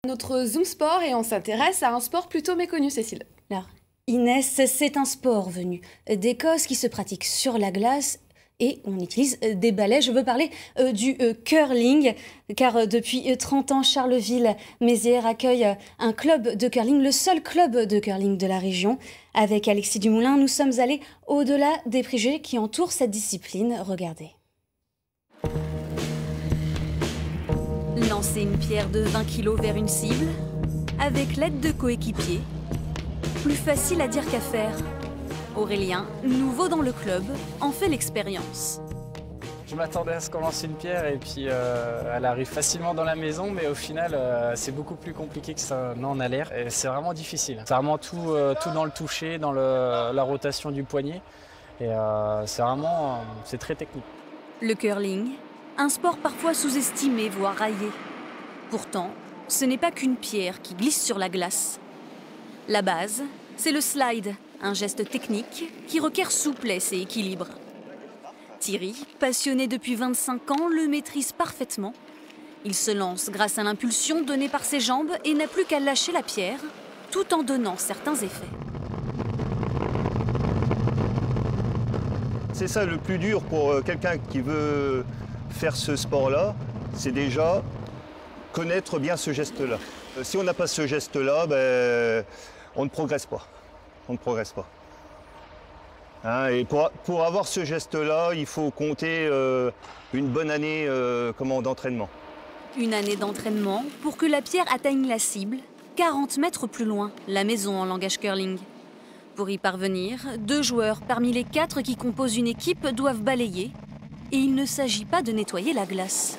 Notre Zoom Sport et on s'intéresse à un sport plutôt méconnu, Cécile. Alors, Inès, c'est un sport venu d'Écosse qui se pratique sur la glace et on utilise des balais. Je veux parler du curling, car depuis 30 ans, Charleville-Mézières accueille un club de curling, le seul club de curling de la région. Avec Alexis Dumoulin, nous sommes allés au-delà des préjugés qui entourent cette discipline. Regardez. Lancer une pierre de 20 kg vers une cible, avec l'aide de coéquipiers. Plus facile à dire qu'à faire. Aurélien, nouveau dans le club, en fait l'expérience. Je m'attendais à ce qu'on lance une pierre et puis elle arrive facilement dans la maison, mais au final c'est beaucoup plus compliqué que ça n'en a l'air. Et c'est vraiment difficile. C'est vraiment tout dans le toucher, dans la rotation du poignet. Et c'est très technique. Le curling, un sport parfois sous-estimé, voire raillé. Pourtant, ce n'est pas qu'une pierre qui glisse sur la glace. La base, c'est le slide, un geste technique qui requiert souplesse et équilibre. Thierry, passionné depuis 25 ans, le maîtrise parfaitement. Il se lance grâce à l'impulsion donnée par ses jambes et n'a plus qu'à lâcher la pierre, tout en donnant certains effets. C'est ça le plus dur pour quelqu'un qui veut faire ce sport-là, c'est déjà connaître bien ce geste-là. Si on n'a pas ce geste-là, on ne progresse pas. On ne progresse pas. Hein, et pour avoir ce geste-là, il faut compter une bonne année d'entraînement. Une année d'entraînement pour que la pierre atteigne la cible, 40 mètres plus loin, la maison en langage curling. Pour y parvenir, 2 joueurs parmi les 4 qui composent une équipe doivent balayer. Et il ne s'agit pas de nettoyer la glace.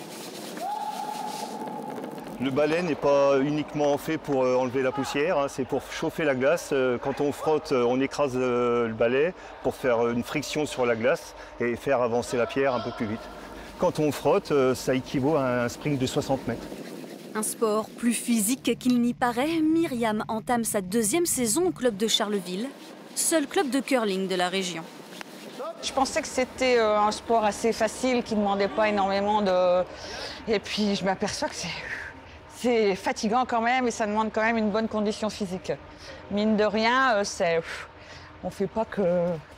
Le balai n'est pas uniquement fait pour enlever la poussière, hein, c'est pour chauffer la glace. Quand on frotte, on écrase le balai pour faire une friction sur la glace et faire avancer la pierre un peu plus vite. Quand on frotte, ça équivaut à un sprint de 60 mètres. Un sport plus physique qu'il n'y paraît, Myriam entame sa 2e saison au club de Charleville, seul club de curling de la région. Je pensais que c'était un sport assez facile, qui ne demandait pas énormément de... Et puis je m'aperçois que c'est fatigant quand même et ça demande quand même une bonne condition physique. Mine de rien, on ne fait pas que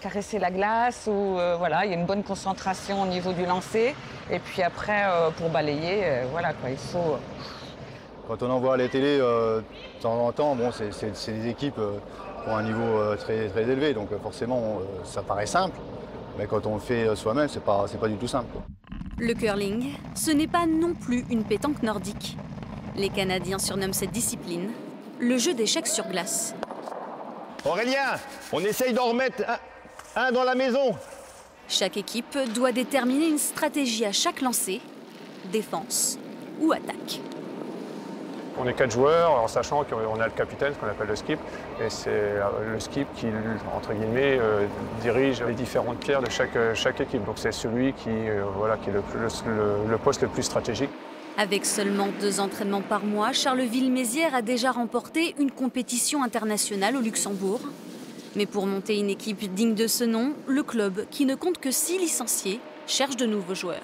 caresser la glace ou voilà, il y a une bonne concentration au niveau du lancer. Et puis après, pour balayer, voilà quoi, il faut... Quand on en voit à la télé de temps en temps, bon, c'est des équipes qui ont un niveau très, très élevé, donc forcément ça paraît simple. Mais quand on le fait soi-même, c'est pas du tout simple. Le curling, ce n'est pas non plus une pétanque nordique. Les Canadiens surnomment cette discipline le jeu d'échecs sur glace. Aurélien, on essaye d'en remettre un dans la maison. Chaque équipe doit déterminer une stratégie à chaque lancer, défense ou attaque. On est 4 joueurs, en sachant qu'on a le capitaine, ce qu'on appelle le skip, et c'est le skip qui, entre guillemets, dirige les différentes pierres de chaque équipe. Donc c'est celui qui est le poste le plus stratégique. Avec seulement 2 entraînements par mois, Charleville-Mézières a déjà remporté une compétition internationale au Luxembourg. Mais pour monter une équipe digne de ce nom, le club, qui ne compte que 6 licenciés, cherche de nouveaux joueurs.